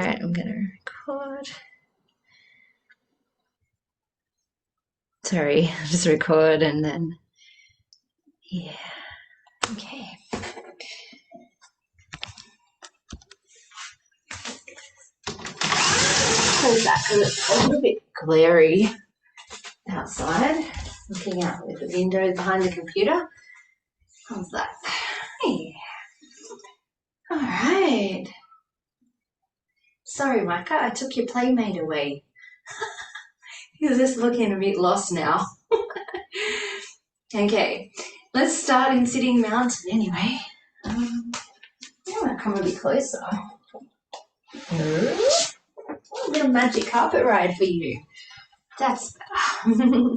right, I'm going to record. Sorry, just record and then, yeah, okay. Hold that because it's a little bit glary outside, looking out with the window behind the computer. How's that? Yeah. All right. Sorry, Micah, I took your playmate away. You're just looking a bit lost now. Okay, let's start in sitting mountain anyway. I'm going to come a bit closer. A little magic carpet ride for you. That's better.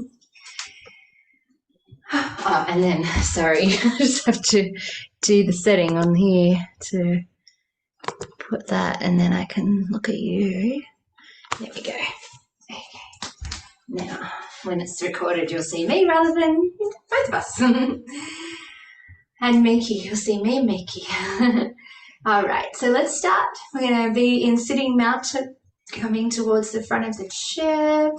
And then, sorry, I just have to do the setting on here to put that, and then I can look at you. There we go. Okay. Now, when it's recorded, you'll see me rather than both of us. And Mickey, you'll see me and Mickey. All right, so let's start. We're going to be in sitting mountain, coming towards the front of the chair.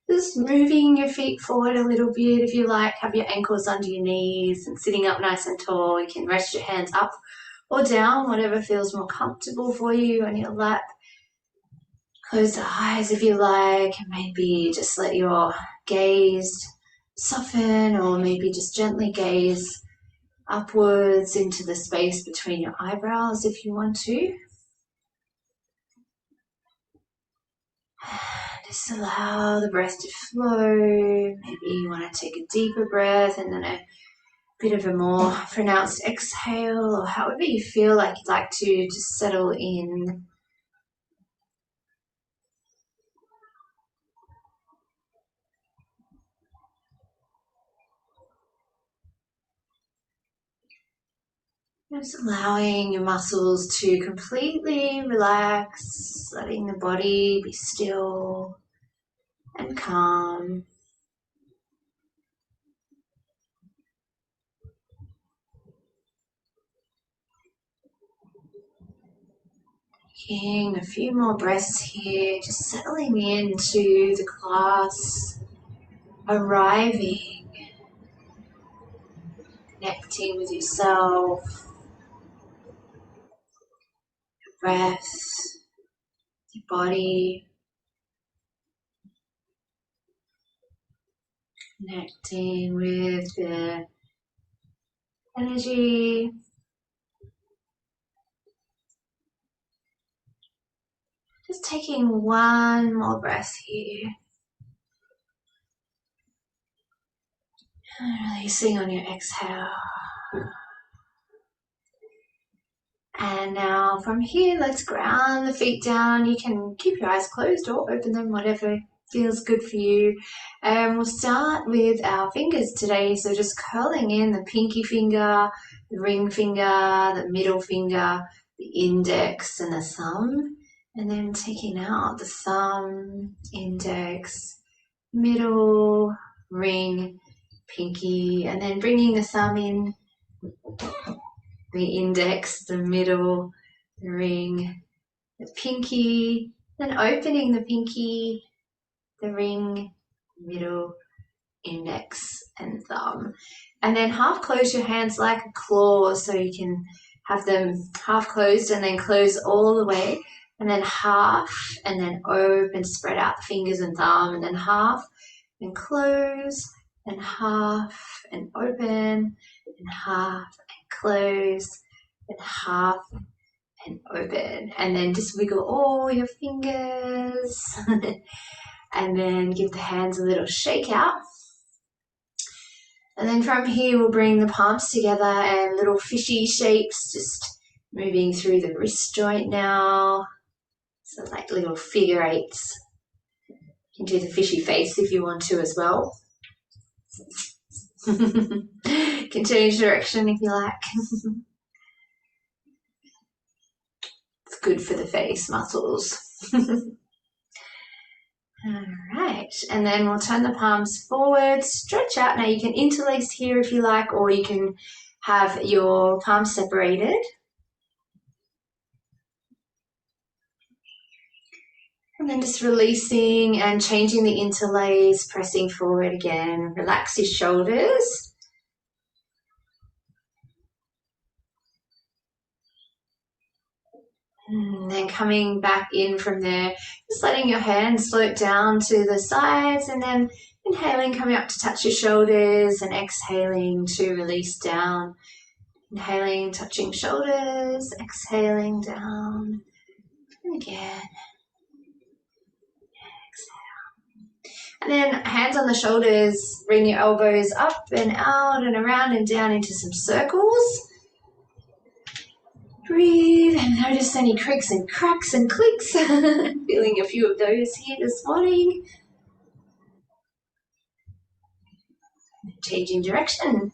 Just moving your feet forward a little bit if you like. Have your ankles under your knees and sitting up nice and tall. You can rest your hands up or down, whatever feels more comfortable for you on your lap. Close the eyes if you like, and maybe just let your gaze soften, or maybe just gently gaze upwards into the space between your eyebrows if you want to. Just allow the breath to flow. Maybe you want to take a deeper breath and then a bit of a more pronounced exhale, or however you feel like you'd like to just settle in. Just allowing your muscles to completely relax, letting the body be still and calm. Taking a few more breaths here, just settling into the class, arriving, connecting with yourself, your breath, your body, connecting with the energy. Just taking one more breath here. And releasing on your exhale. And now from here, let's ground the feet down. You can keep your eyes closed or open them, whatever feels good for you. And we'll start with our fingers today. So just curling in the pinky finger, the ring finger, the middle finger, the index and the thumb. And then taking out the thumb, index, middle, ring, pinky, and then bringing the thumb in, the index, the middle, the ring, the pinky, then opening the pinky, the ring, middle, index, and thumb. And then half close your hands like a claw, so you can have them half closed and then close all the way, and then half, and then open, spread out the fingers and thumb, and then half, and close, and half, and open, and half, and close, and half, and open. And then just wiggle all your fingers, and then give the hands a little shake out. And then from here, we'll bring the palms together and little fishy shapes, just moving through the wrist joint now. So like little figure eights. You can do the fishy face if you want to as well. Can change direction if you like. It's good for the face muscles. All right, and then we'll turn the palms forward, stretch out. Now you can interlace here if you like, or you can have your palms separated. And then just releasing and changing the interlace, pressing forward again. Relax your shoulders. And then coming back in from there, just letting your hands float down to the sides, and then inhaling, coming up to touch your shoulders, and exhaling to release down. Inhaling, touching shoulders, exhaling down, and again. And then hands on the shoulders, bring your elbows up and out and around and down into some circles. Breathe and notice any creaks and cracks and clicks. Feeling a few of those here this morning. Changing direction.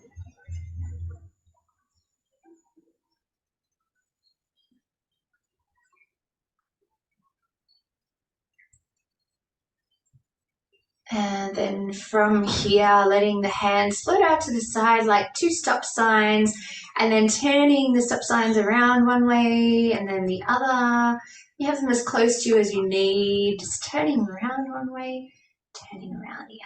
And then from here, letting the hands float out to the side like two stop signs, and then turning the stop signs around one way and then the other. You have them as close to you as you need, just turning around one way, turning around the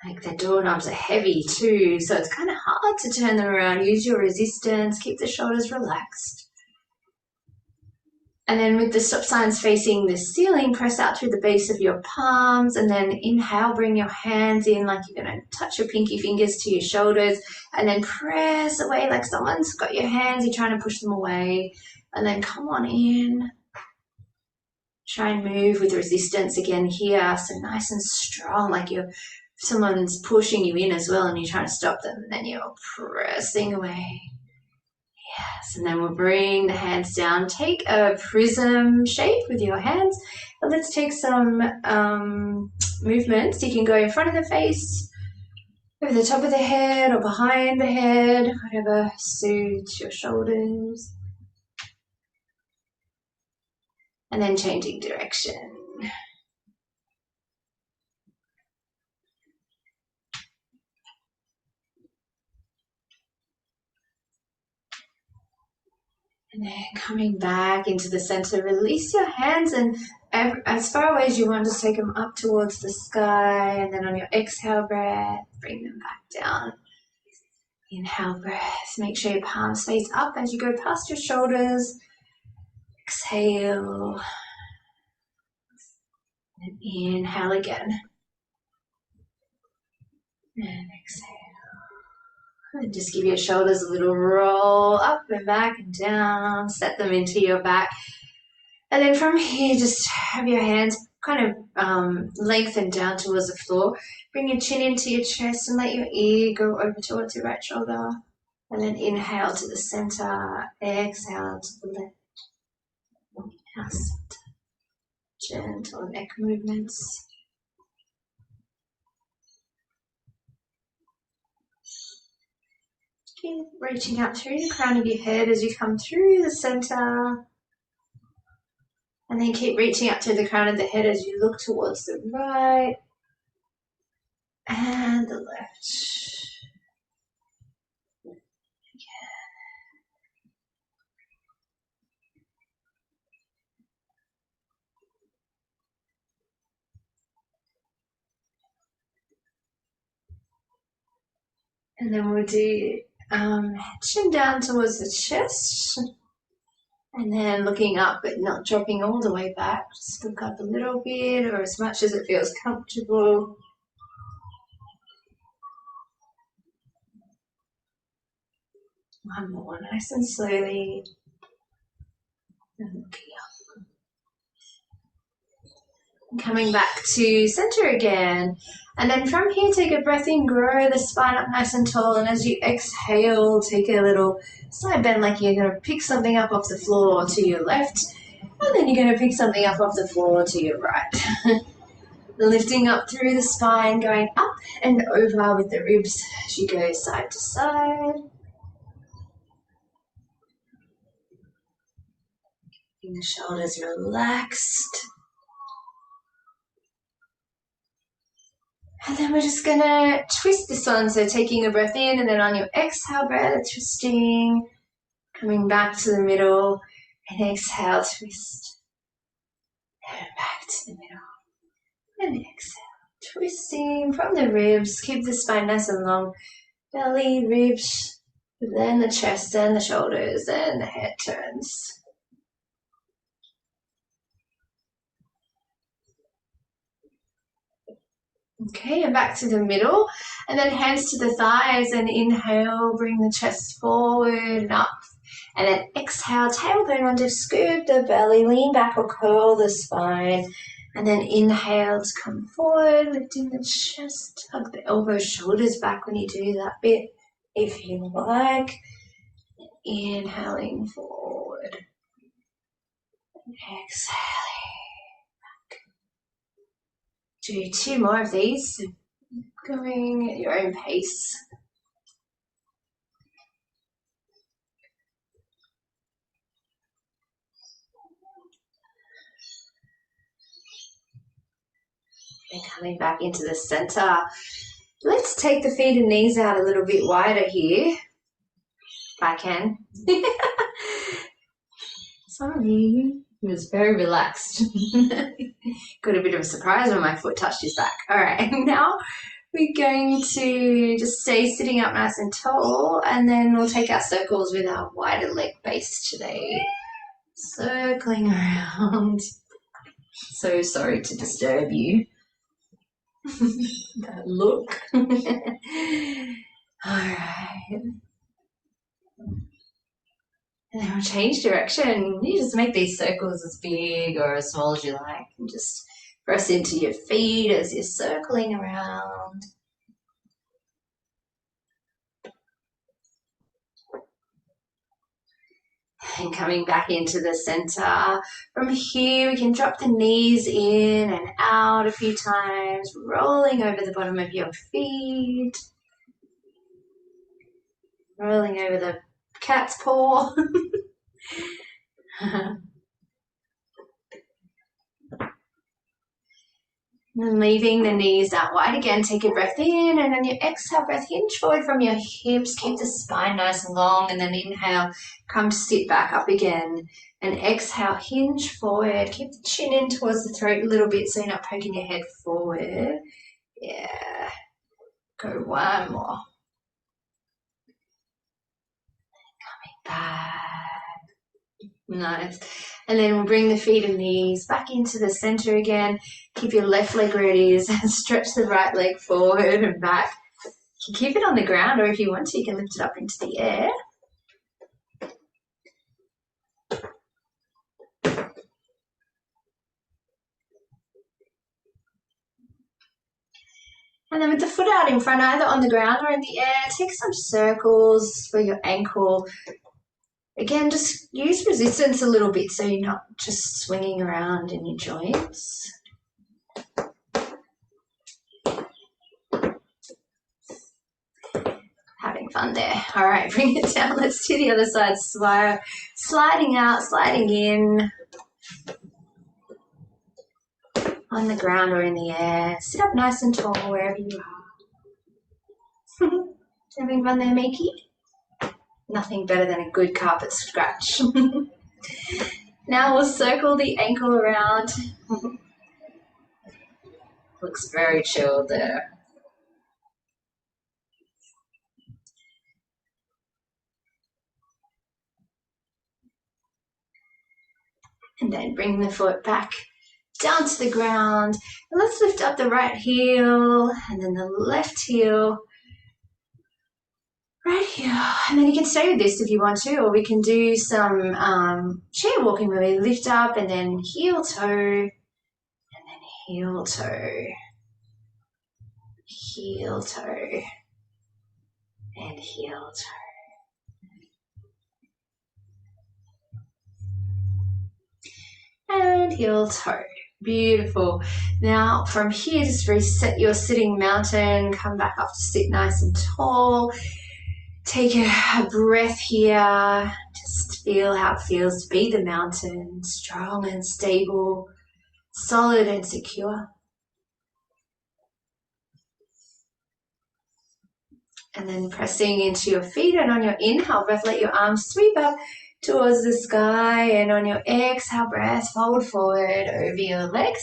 other. Like the doorknobs are heavy too, so it's kind of hard to turn them around. Use your resistance, keep the shoulders relaxed. And then with the stop signs facing the ceiling, press out through the base of your palms, and then inhale, bring your hands in like you're going to touch your pinky fingers to your shoulders, and then press away like someone's got your hands, you're trying to push them away, and then come on in. Try and move with resistance again here, so nice and strong, like someone's pushing you in as well and you're trying to stop them, and then you're pressing away. Yes, and then we'll bring the hands down. Take a prism shape with your hands. And let's take some movements. You can go in front of the face, over the top of the head or behind the head, whatever suits your shoulders. And then changing direction. And then coming back into the center, release your hands, and as far away as you want, just take them up towards the sky, and then on your exhale breath, bring them back down. Inhale breath, make sure your palms face up as you go past your shoulders. Exhale. And inhale again. And exhale. And just give your shoulders a little roll up and back and down. Set them into your back. And then from here, just have your hands kind of lengthen down towards the floor. Bring your chin into your chest and let your ear go over towards your right shoulder. And then inhale to the center. Exhale to the left. Yes. Gentle neck movements. Keep reaching out through the crown of your head as you come through the center. And then keep reaching out through the crown of the head as you look towards the right and the left. And then we'll do chin down towards the chest. And then looking up but not dropping all the way back. Just look up a little bit or as much as it feels comfortable. One more, nice and slowly. And looking up. Coming back to center again. And then from here, take a breath in, grow the spine up nice and tall. And as you exhale, take a little side bend like you're going to pick something up off the floor to your left. And then you're going to pick something up off the floor to your right. Lifting up through the spine, going up and over with the ribs as you go side to side. Keeping the shoulders relaxed. And then we're just going to twist this one. So taking a breath in and then on your exhale breath, twisting, coming back to the middle. And exhale, twist. And back to the middle. And exhale, twisting from the ribs. Keep the spine nice and long. Belly, ribs, then the chest and the shoulders, and the head turns. Okay, and back to the middle. And then hands to the thighs and inhale, bring the chest forward and up. And then exhale, tailbone under, scoop the belly, lean back or curl the spine. And then inhale to come forward, lifting the chest, hug the elbows, shoulders back when you do that bit, if you like. Inhaling forward. Exhaling back. Do 2 more of these, going at your own pace. And coming back into the center. Let's take the feet and knees out a little bit wider here, if I can. Sorry, it was very relaxed. Got a bit of a surprise when my foot touched his back. All right, now we're going to just stay sitting up nice and tall, and then we'll take our circles with our wider leg base today. Circling around. So sorry to disturb you. That look. All right. And then we'll change direction. You just make these circles as big or as small as you like. And just press into your feet as you're circling around. And coming back into the center. From here, we can drop the knees in and out a few times, rolling over the bottom of your feet. Rolling over the cat's paw. And leaving the knees out wide again, take a breath in, and on your exhale breath, hinge forward from your hips, keep the spine nice and long, and then inhale, come to sit back up again, and exhale, hinge forward, keep the chin in towards the throat a little bit so you're not poking your head forward. Yeah, go 1 more. Coming back. Nice. And then we'll bring the feet and knees back into the center again. Keep your left leg ready and stretch the right leg forward and back. You can keep it on the ground, or if you want to, you can lift it up into the air. And then with the foot out in front, either on the ground or in the air, take some circles for your ankle. Again, just use resistance a little bit so you're not just swinging around in your joints. Having fun there. All right, bring it down. Let's do the other side. Sliding out, sliding in. On the ground or in the air. Sit up nice and tall wherever you are. Having fun there, Miki? Nothing better than a good carpet scratch. Now we'll circle the ankle around. Looks very chilled there. And then bring the foot back down to the ground. And let's lift up the right heel and then the left heel. Right here. And then you can stay with this if you want to, or we can do some chair walking where we lift up and then heel toe, and then heel toe, heel toe, and heel toe. And heel toe. Beautiful. Now from here, just reset your sitting mountain. Come back up to sit nice and tall. Take a breath here. Just feel how it feels to be the mountain. Strong and stable. Solid and secure. And then pressing into your feet, and on your inhale breath, let your arms sweep up. towards the sky, and on your exhale breath, fold forward over your legs.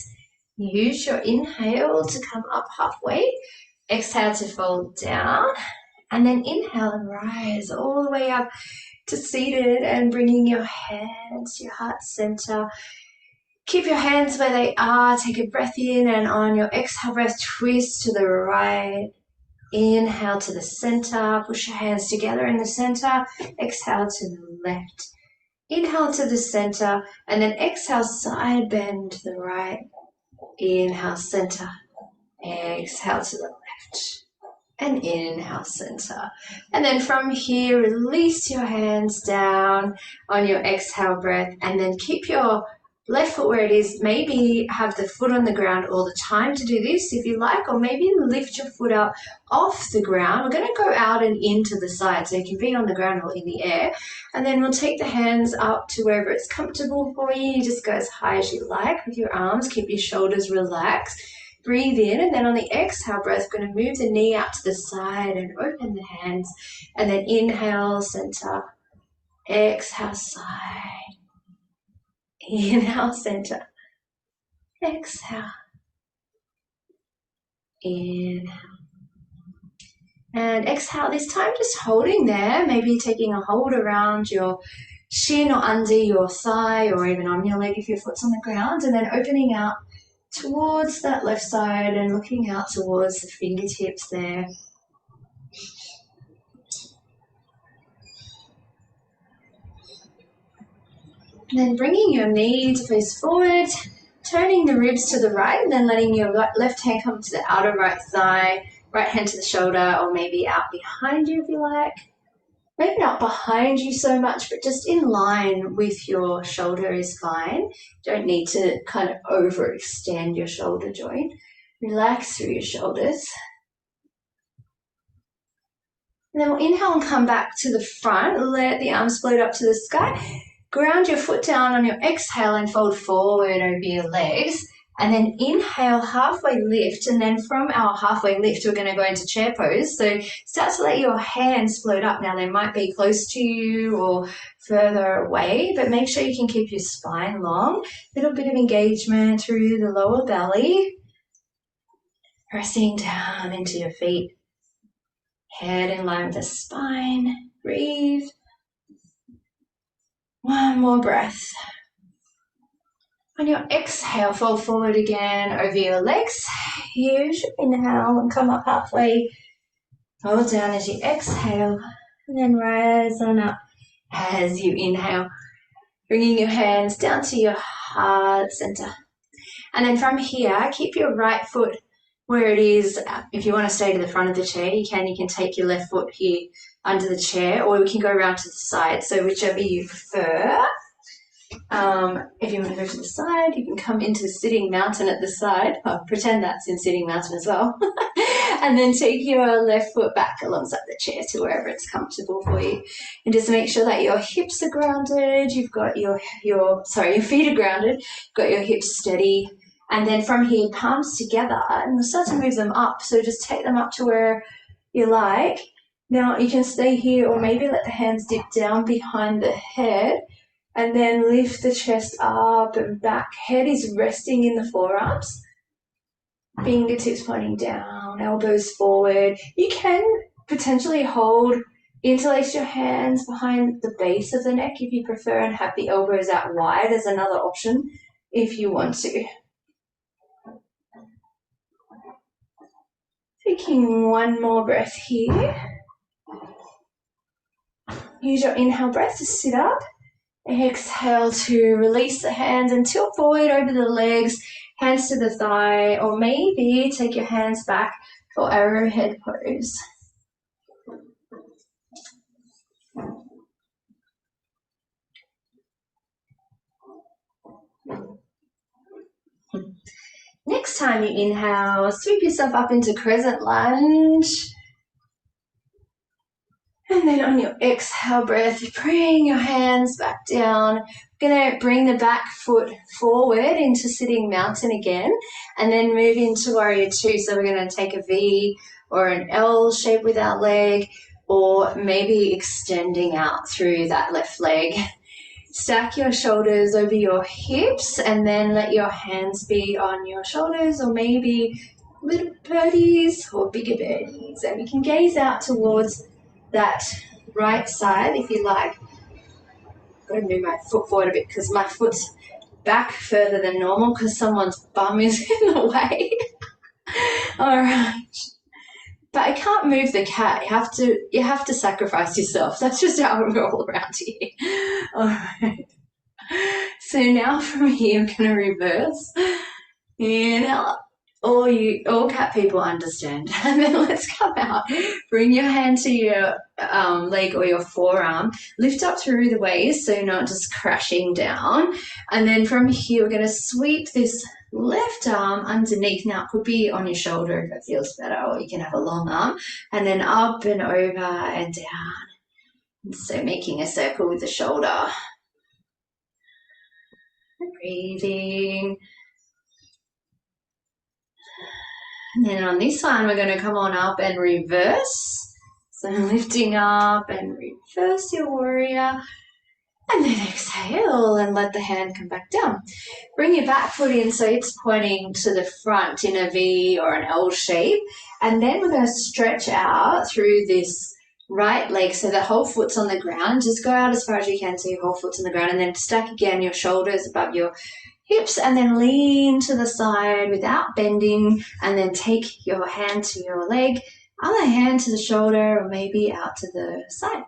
Use your inhale to come up halfway. Exhale to fold down, and then inhale and rise all the way up to seated, and bringing your hands to your heart center. Keep your hands where they are. Take a breath in, and on your exhale breath, twist to the right. Inhale to the center. Push your hands together in the center. Exhale to the left. Inhale to the center, and then exhale, side bend to the right. Inhale, center. Exhale to the left. And inhale, center. And then from here, release your hands down on your exhale breath, and then keep your left foot where it is. Maybe have the foot on the ground all the time to do this if you like, or maybe lift your foot up off the ground. We're going to go out and into the side, so you can be on the ground or in the air. And then we'll take the hands up to wherever it's comfortable for you. You just go as high as you like with your arms. Keep your shoulders relaxed. Breathe in, and then on the exhale breath, we're going to move the knee out to the side and open the hands. And then inhale, center. Exhale, side. Inhale, center. Exhale. Inhale. And exhale this time, just holding there, maybe taking a hold around your shin or under your thigh, or even on your leg if your foot's on the ground, and then opening out towards that left side and looking out towards the fingertips there. And then bringing your knee to face forward, turning the ribs to the right, and then letting your left hand come to the outer right thigh, right hand to the shoulder, or maybe out behind you if you like. Maybe not behind you so much, but just in line with your shoulder is fine. Don't need to kind of overextend your shoulder joint. Relax through your shoulders. And then we'll inhale and come back to the front. Let the arms float up to the sky. Ground your foot down on your exhale and fold forward over your legs. And then inhale, halfway lift, and then from our halfway lift, we're going to go into chair pose. So start to let your hands float up. Now, they might be close to you or further away, but make sure you can keep your spine long. A little bit of engagement through the lower belly. Pressing down into your feet. Head in line with the spine. Breathe. One more breath. On your exhale, fold forward again over your legs. Use your inhale and come up halfway. Hold down as you exhale, and then rise on up as you inhale. Bringing your hands down to your heart center. And then from here, keep your right foot where it is. If you want to stay to the front of the chair, you can. You can take your left foot here under the chair, or we can go around to the side. So whichever you prefer. If you want to go to the side, you can come into the sitting mountain at the side. Oh, pretend that's in sitting mountain as well. And then take your left foot back alongside the chair to wherever it's comfortable for you. And just make sure that your hips are grounded. You've got your feet are grounded. You've got your hips steady. And then from here, palms together, and we'll start to move them up. So just take them up to where you like. Now you can stay here, or maybe let the hands dip down behind the head. And then lift the chest up and back. Head is resting in the forearms. Fingertips pointing down, elbows forward. You can potentially interlace your hands behind the base of the neck if you prefer, and have the elbows out wide as another option if you want to. Taking one more breath here. Use your inhale breath to sit up. Exhale to release the hands and tilt forward over the legs, hands to the thigh, or maybe take your hands back for arrowhead pose. Next time you inhale, sweep yourself up into crescent lunge. And then on your exhale breath, bring your hands back down. We're going to bring the back foot forward into sitting mountain again, and then move into warrior two. So we're going to take a V or an L shape with our leg, or maybe extending out through that left leg. Stack your shoulders over your hips and then let your hands be on your shoulders, or maybe little birdies or bigger birdies. And we can gaze out towards that right side if you like. I'm going to move my foot forward a bit because my foot's back further than normal because someone's bum is in the way. All right. But I can't move the cat. You have to sacrifice yourself. That's just how we roll around here. All right. So now from here, I'm going to reverse. Inhale. All cat people understand. And then let's come out. Bring your hand to your leg or your forearm. Lift up through the waist so you're not just crashing down. And then from here, we're going to sweep this left arm underneath. Now, it could be on your shoulder if it feels better, or you can have a long arm. And then up and over and down. So making a circle with the shoulder. Breathing. And then on this one, we're going to come on up and reverse. So lifting up and reverse your warrior. And then exhale and let the hand come back down. Bring your back foot in so it's pointing to the front in a V or an L shape. And then we're going to stretch out through this right leg so the whole foot's on the ground. Just go out as far as you can so your whole foot's on the ground. And then stack again your shoulders above your hips and then lean to the side without bending, and then take your hand to your leg, other hand to the shoulder, or maybe out to the side.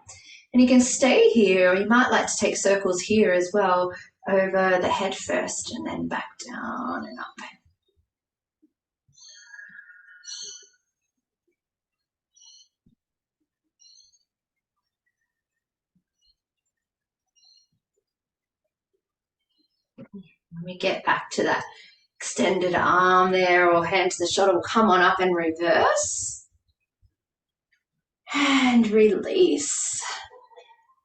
And you can stay here, or you might like to take circles here as well, over the head first and then back down and up. When we get back to that extended arm there, or hand to the shoulder, we'll come on up and reverse. And release.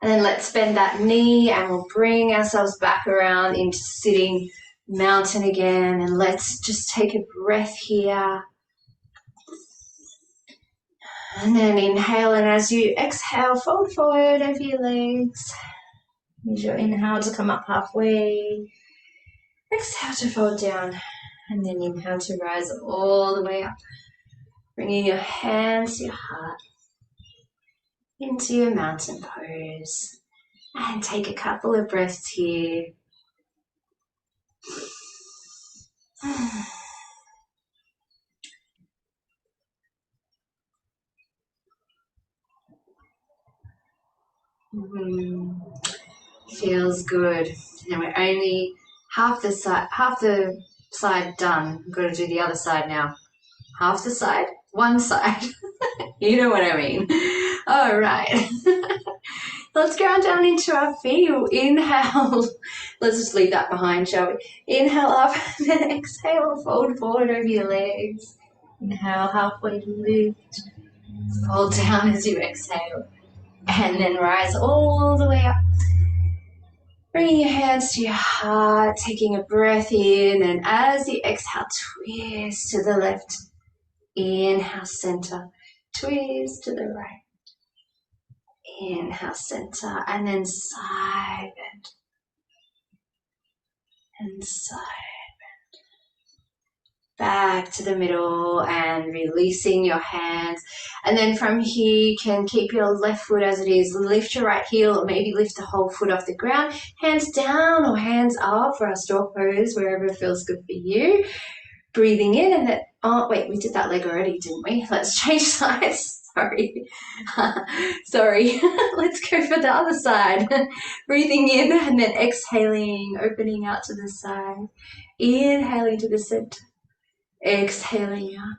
And then let's bend that knee and we'll bring ourselves back around into sitting mountain again. And let's just take a breath here. And then inhale, and as you exhale, fold forward over your legs. Use your inhale to come up halfway. Exhale to fold down. And then inhale to rise all the way up. Bringing your hands to your heart. Into your mountain pose. And take a couple of breaths here. Feels good. And we're only half the side done. We've got to do the other side now. Half the side, one side. You know what I mean. All right. Let's ground down into our feet. Inhale. Let's just leave that behind, shall we? Inhale up, and then exhale. Fold forward over your legs. Inhale, halfway to lift. Fold down as you exhale. And then rise all the way up. Bringing your hands to your heart, taking a breath in, and as you exhale, twist to the left. Inhale, center. Twist to the right. Inhale, center, and then side bend. And side bend. Back to the middle and releasing your hands. And then from here, you can keep your left foot as it is. Lift your right heel, or maybe lift the whole foot off the ground. Hands down or hands up for our stork pose, wherever feels good for you. Breathing in, and then, oh wait, we did that leg already, didn't we? Let's change sides. Sorry. Sorry. Let's go for the other side. Breathing in and then exhaling, opening out to the side. Inhaling to the center. Exhaling out.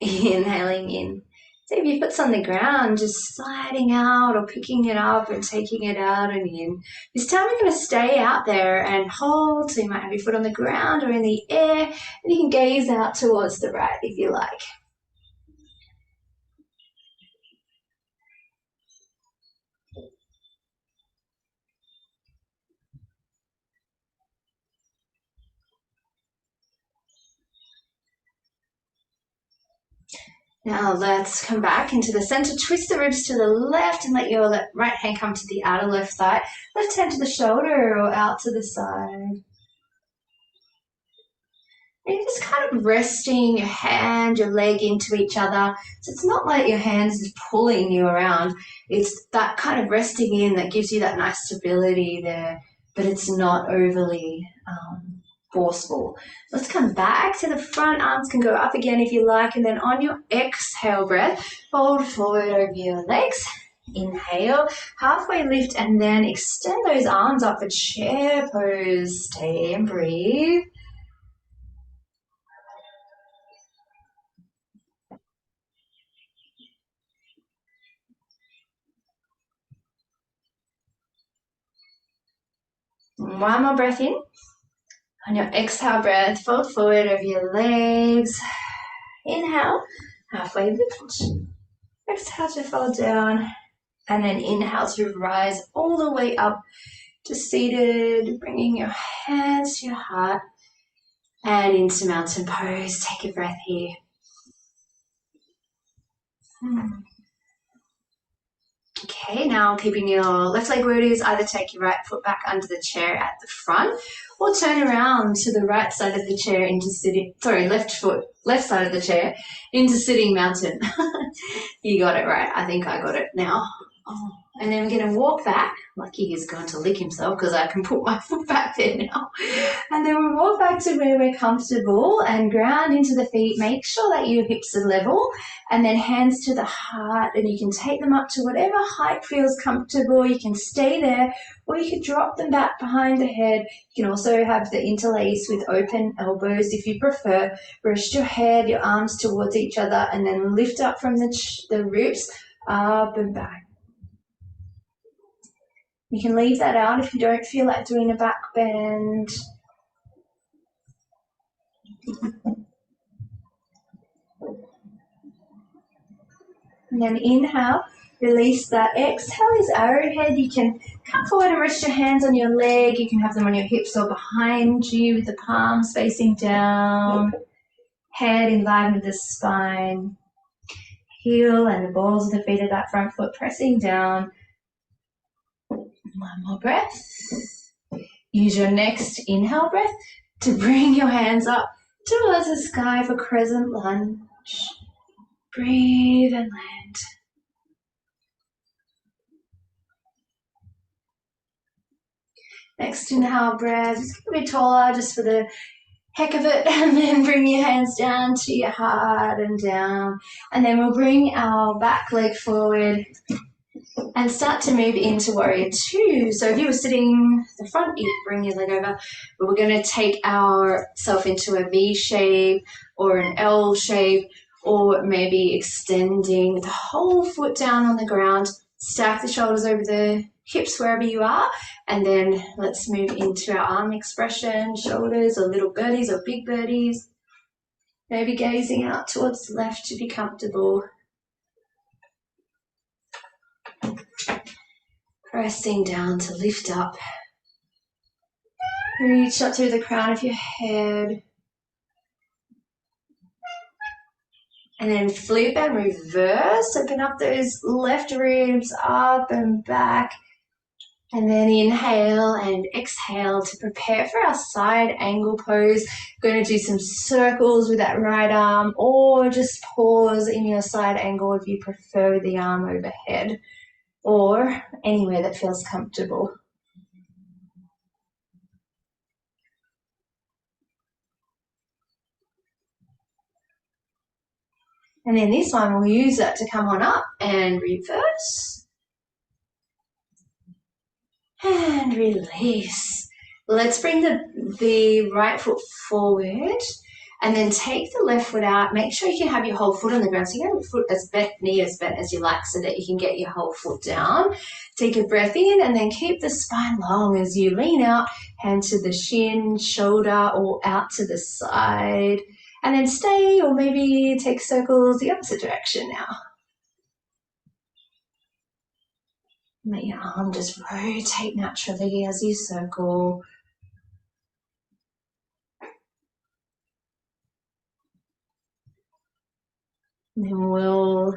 Inhaling in. So if your foot's on the ground, just sliding out or picking it up and taking it out and in. This time we're going to stay out there and hold. So you might have your foot on the ground or in the air, and you can gaze out towards the right if you like. Now let's come back into the center, twist the ribs to the left and let your right hand come to the outer left thigh, left hand to the shoulder or out to the side. And you're just kind of resting your hand, your leg into each other. So it's not like your hands is pulling you around. It's that kind of resting in that gives you that nice stability there, but it's not overly forceful. Let's come back to the front. Arms can go up again if you like, and then on your exhale breath, fold forward over your legs. Inhale, halfway lift, and then extend those arms up for chair pose. Stay and breathe. One more breath in. On your exhale breath, fold forward over your legs. Inhale, halfway lift. Exhale to fold down. And then inhale to rise all the way up to seated, bringing your hands to your heart. And into mountain pose. Take a breath here. Okay, now keeping your left leg where it is, either take your right foot back under the chair at the front or turn around to the right side of the chair into sitting, left side of the chair into sitting mountain. You got it right. I think I got it now. Oh. And then we're going to walk back. Lucky he's going to lick himself because I can put my foot back there now. And then we'll walk back to where we're comfortable and ground into the feet. Make sure that your hips are level and then hands to the heart, and you can take them up to whatever height feels comfortable. You can stay there or you can drop them back behind the head. You can also have the interlace with open elbows if you prefer. Rest your head, your arms towards each other, and then lift up from the ribs, up and back. You can leave that out if you don't feel like doing a back bend. And then inhale, release that. Exhale is arrowhead. You can come forward and rest your hands on your leg. You can have them on your hips or behind you with the palms facing down. Head in line with the spine. Heel and the balls of the feet of that front foot pressing down. One more breath. Use your next inhale breath to bring your hands up towards the sky for crescent lunge. Breathe and land. Next inhale breath, just get a bit taller just for the heck of it, and then bring your hands down to your heart and down. And then we'll bring our back leg forward and start to move into warrior two. So if you were sitting the front, you bring your leg over. But we're going to take ourselves into a V shape or an L shape, or maybe extending the whole foot down on the ground. Stack the shoulders over the hips wherever you are, and then let's move into our arm expression, shoulders or little birdies or big birdies. Maybe gazing out towards the left to be comfortable. Pressing down to lift up. Reach up through the crown of your head. And then flip and reverse. Open up those left ribs up and back. And then inhale and exhale to prepare for our side angle pose. Going to do some circles with that right arm, or just pause in your side angle if you prefer the arm overhead, or anywhere that feels comfortable. And then this one, we'll use that to come on up and reverse. And release. Let's bring the right foot forward and then take the left foot out. Make sure you can have your whole foot on the ground. So you have your foot as bent, knee as bent as you like, so that you can get your whole foot down. Take a breath in and then keep the spine long as you lean out, hand to the shin, shoulder, or out to the side. And then stay, or maybe take circles the opposite direction now. Let your arm just rotate naturally as you circle. And then we'll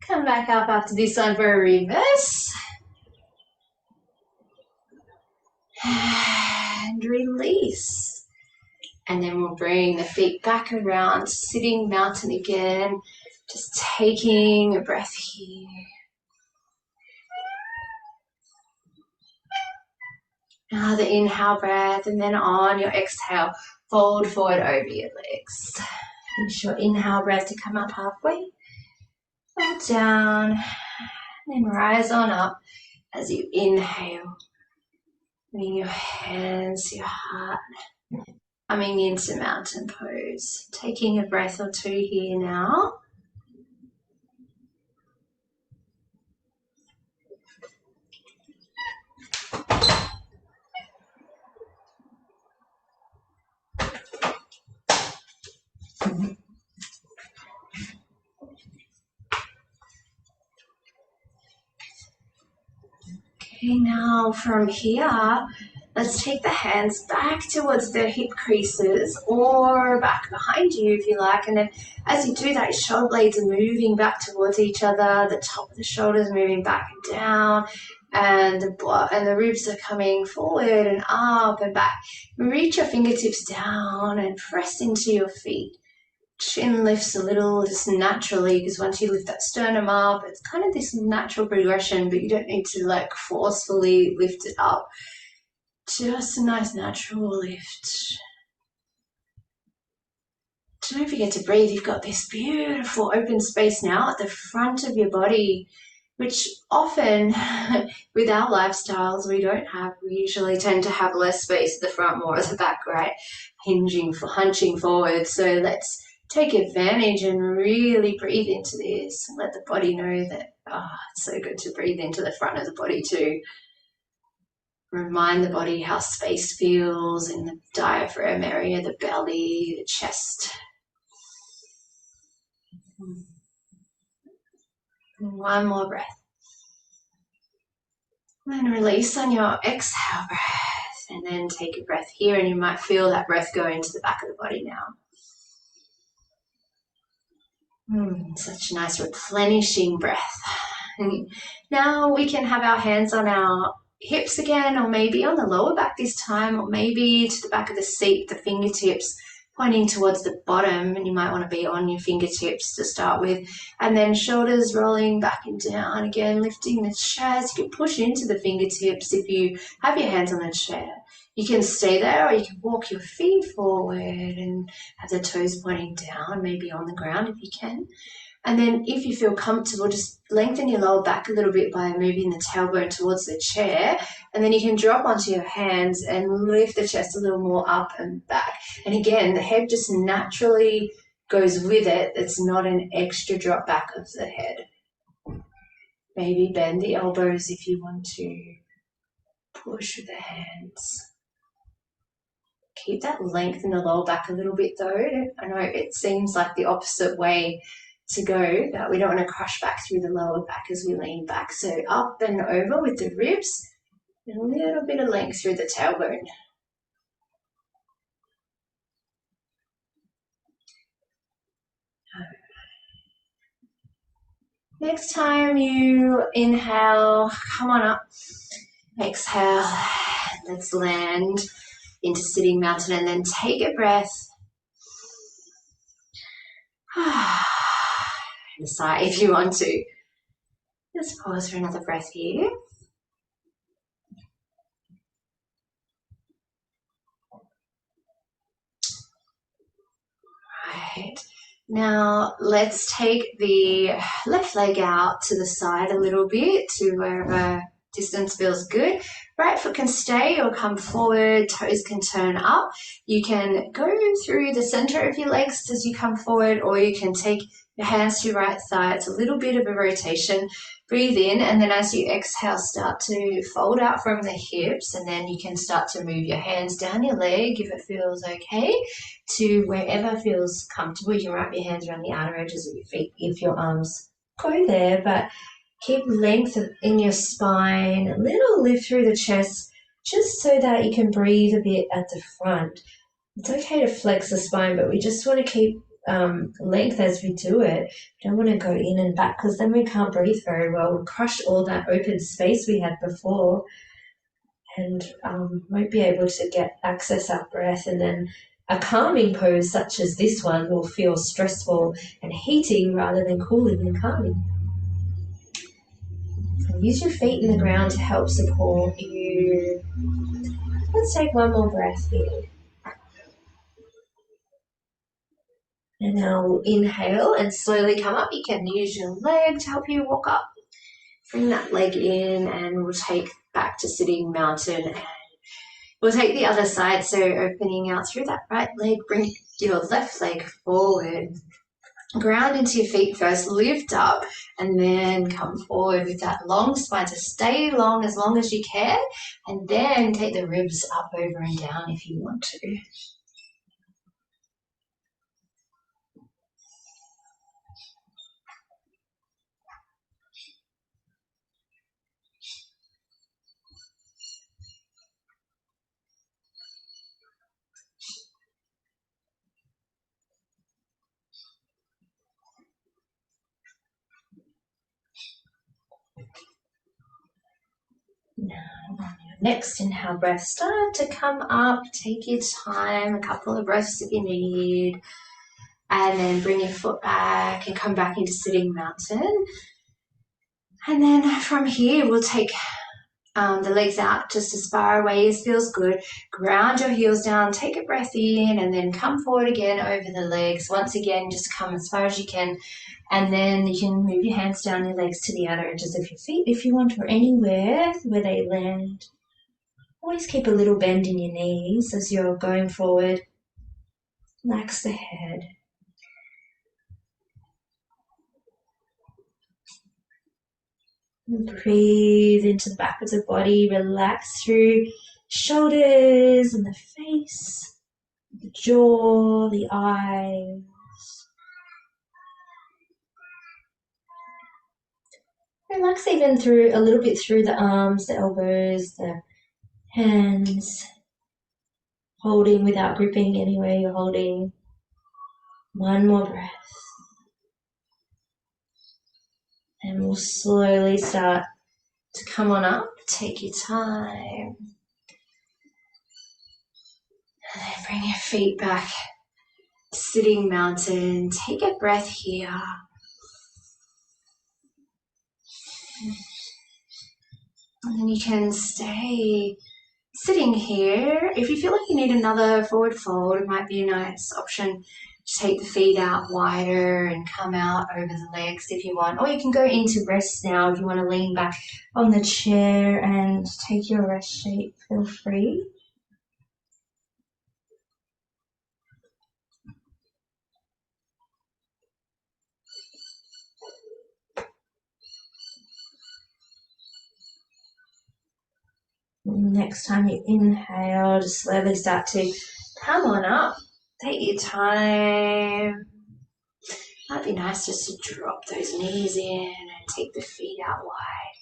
come back up after this one for a reverse. And release. And then we'll bring the feet back around, sitting mountain again. Just taking a breath here. Another inhale breath, and then on your exhale, fold forward over your legs. Finish your inhale breath to come up halfway. Fold down, then rise on up as you inhale. Bring your hands to your heart. Coming into mountain pose. Taking a breath or two here now. Okay, now from here, let's take the hands back towards the hip creases or back behind you if you like. And then as you do that, your shoulder blades are moving back towards each other. The top of the shoulders moving back and down. And the ribs are coming forward and up and back. Reach your fingertips down and press into your feet. Chin lifts a little just naturally, because once you lift that sternum up, it's kind of this natural progression, but you don't need to like forcefully lift it up. Just a nice natural lift. Don't forget to breathe. You've got this beautiful open space now at the front of your body, which often with our lifestyles we don't have. We usually tend to have less space at the front, more at the back, right? Hunching forward. So let's take advantage and really breathe into this and let the body know that, it's so good to breathe into the front of the body too. Remind the body how space feels in the diaphragm area, the belly, the chest. One more breath. And release on your exhale breath. And then take a breath here, and you might feel that breath go into the back of the body now. Such a nice replenishing breath. Now we can have our hands on our hips again, or maybe on the lower back this time, or maybe to the back of the seat, the fingertips pointing towards the bottom, and you might want to be on your fingertips to start with. And then shoulders rolling back and down again, lifting the chest. You can push into the fingertips if you have your hands on the chair. You can stay there, or you can walk your feet forward and have the toes pointing down, maybe on the ground if you can. And then if you feel comfortable, just lengthen your lower back a little bit by moving the tailbone towards the chair. And then you can drop onto your hands and lift the chest a little more up and back. And again, the head just naturally goes with it. It's not an extra drop back of the head. Maybe bend the elbows if you want to. Push with the hands. Keep that length in the lower back a little bit though. I know it seems like the opposite way to go, but we don't want to crush back through the lower back as we lean back. So up and over with the ribs, and a little bit of length through the tailbone. Next time you inhale, come on up. Exhale, let's land into sitting mountain, and then take a breath. Decide if you want to. Just pause for another breath here. Right. Now let's take the left leg out to the side a little bit to wherever distance feels good. Right foot can stay or come forward, toes can turn up. You can go through the center of your legs as you come forward, or you can take your hands to your right thigh. It's a little bit of a rotation. Breathe in, and then as you exhale, start to fold out from the hips, and then you can start to move your hands down your leg if it feels okay to wherever feels comfortable. You can wrap your hands around the outer edges of your feet if your arms go there, but keep length in your spine, a little lift through the chest, just so that you can breathe a bit at the front. It's okay to flex the spine, but we just want to keep length as we do it. We don't want to go in and back because then we can't breathe very well. We'll crush all that open space we had before and won't be able to get access our breath. And then a calming pose such as this one will feel stressful and heating rather than cooling and calming. Use your feet in the ground to help support you. Let's take one more breath here. And now we'll inhale and slowly come up. You can use your leg to help you walk up. Bring that leg in and we'll take back to sitting mountain. And we'll take the other side, so opening out through that right leg, bring your left leg forward. Ground into your feet first, lift up, and then come forward with that long spine. So stay long as you can, and then take the ribs up, over, and down if you want to. Now, on your next inhale breath, start to come up. Take your time, a couple of breaths if you need. And then bring your foot back and come back into sitting mountain. And then from here, we'll take the legs out just as far away as feels good. Ground your heels down, take a breath in, and then come forward again over the legs. Once again, just come as far as you can. And then you can move your hands down your legs to the outer edges of your feet if you want, or anywhere where they land. Always keep a little bend in your knees as you're going forward. Relax the head. And breathe into the back of the body. Relax through shoulders and the face, the jaw, the eyes. Relax even through a little bit through the arms, the elbows, the hands. Holding without gripping anywhere you're holding. One more breath. And we'll slowly start to come on up. Take your time. And then bring your feet back. Sitting mountain. Take a breath here. And then you can stay sitting here. If you feel like you need another forward fold, it might be a nice option to take the feet out wider and come out over the legs if you want. Or you can go into rest now if you want to lean back on the chair and take your rest shape. Feel free. Next time you inhale, just slowly start to come on up. Take your time. Might be nice just to drop those knees in and take the feet out wide.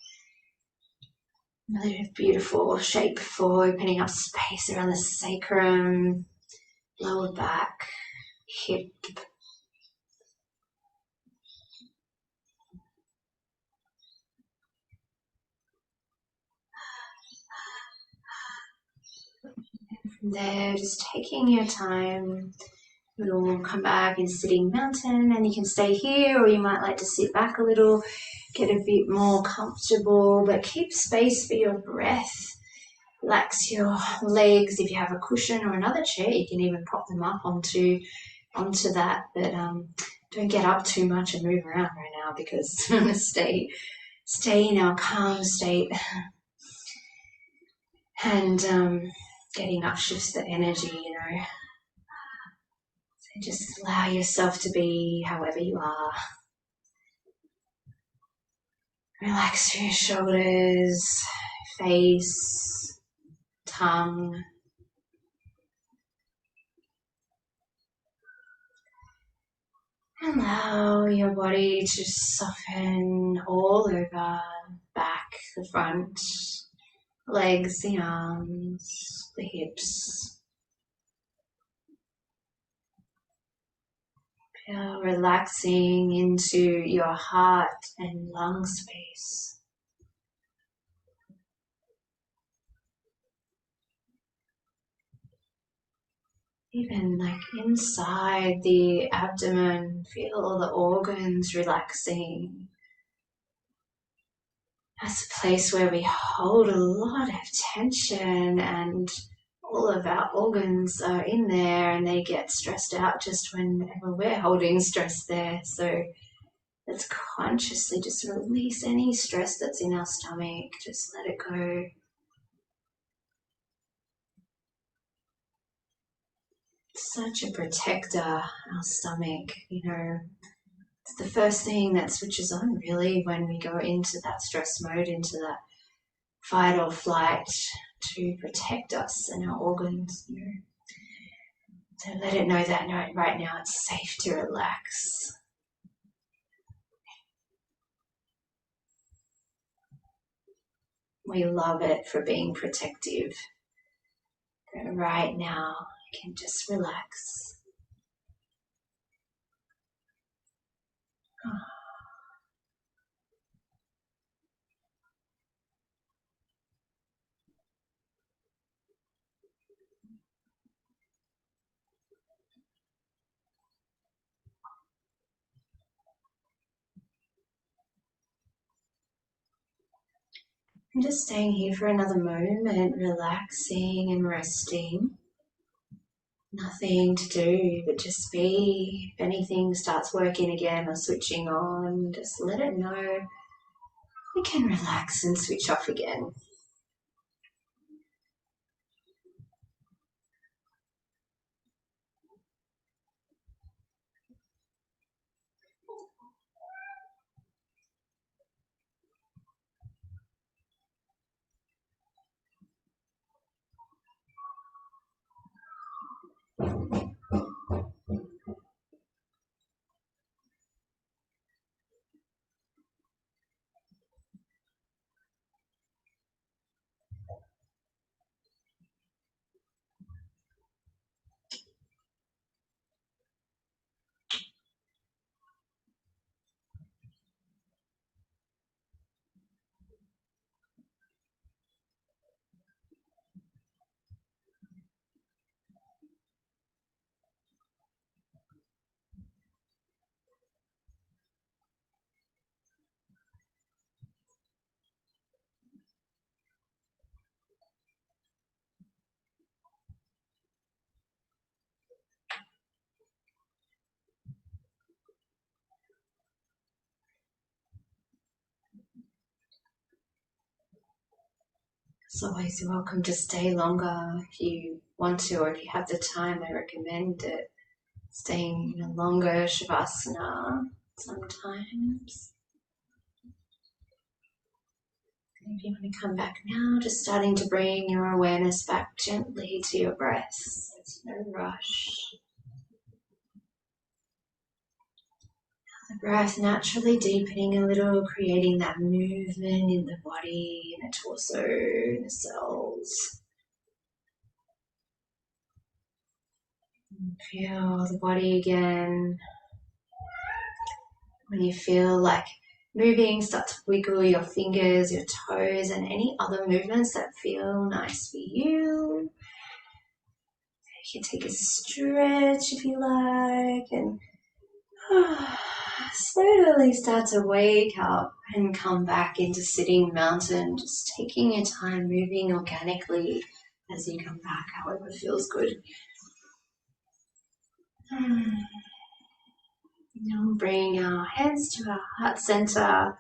Another beautiful shape for opening up space around the sacrum, lower back, hip. From there, just taking your time, we'll come back in sitting mountain, and you can stay here, or you might like to sit back a little, get a bit more comfortable, but keep space for your breath. Relax your legs. If you have a cushion or another chair, you can even prop them up onto that, but don't get up too much and move around right now, because stay in our calm state. And getting up shifts the energy, So just allow yourself to be however you are. Relax your shoulders, face, tongue. Allow your body to soften all over, back, the front, legs, the arms, the hips. Feel relaxing into your heart and lung space. Even like inside the abdomen, feel the organs relaxing. That's a place where we hold a lot of tension, and all of our organs are in there and they get stressed out just whenever we're holding stress there. So let's consciously just release any stress that's in our stomach. Just let it go. Such a protector, our stomach, it's the first thing that switches on really when we go into that stress mode, into that fight or flight, to protect us and our organs. So let it know that right now it's safe to relax. We love it for being protective. But right now, you can just relax. I'm just staying here for another moment, relaxing and resting. Nothing to do but just be. If anything starts working again or switching on, just let it know. We can relax and switch off again. As always, you're welcome to stay longer if you want to, or if you have the time. I recommend it. Staying in a longer Shavasana sometimes. If you want to come back now, just starting to bring your awareness back gently to your breath. There's no rush. The breath naturally deepening a little, creating that movement in the body, in the torso, in the cells. Feel the body again. When you feel like moving, start to wiggle your fingers, your toes, and any other movements that feel nice for you. You can take a stretch if you like, and slowly start to wake up and come back into sitting mountain, just taking your time, moving organically as you come back, however feels good. Now bring our hands to our heart center,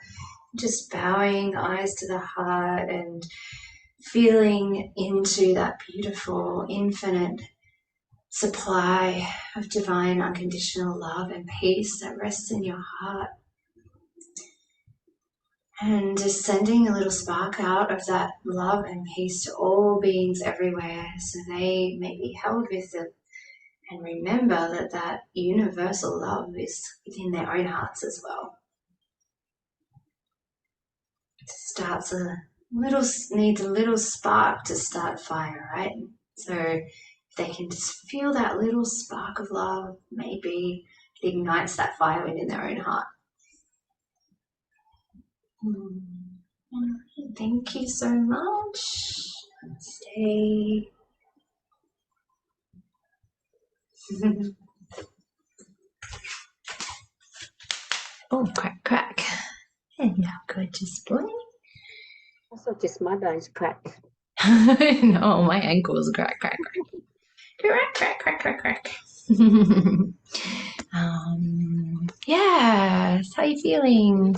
just bowing the eyes to the heart and feeling into that beautiful, infinite supply of divine unconditional love and peace that rests in your heart. And just sending a little spark out of that love and peace to all beings everywhere so they may be held with it. And remember that that universal love is within their own hearts as well. Needs a little spark to start fire, right? So if they can just feel that little spark of love, maybe ignites that fire within their own heart. Thank you so much. Stay. Oh, crack, crack. And you gorgeous boy. I thought just my bones cracked. No, my ankles crack, crack, crack. Crack, crack, crack, crack, crack. Yes, how you feeling?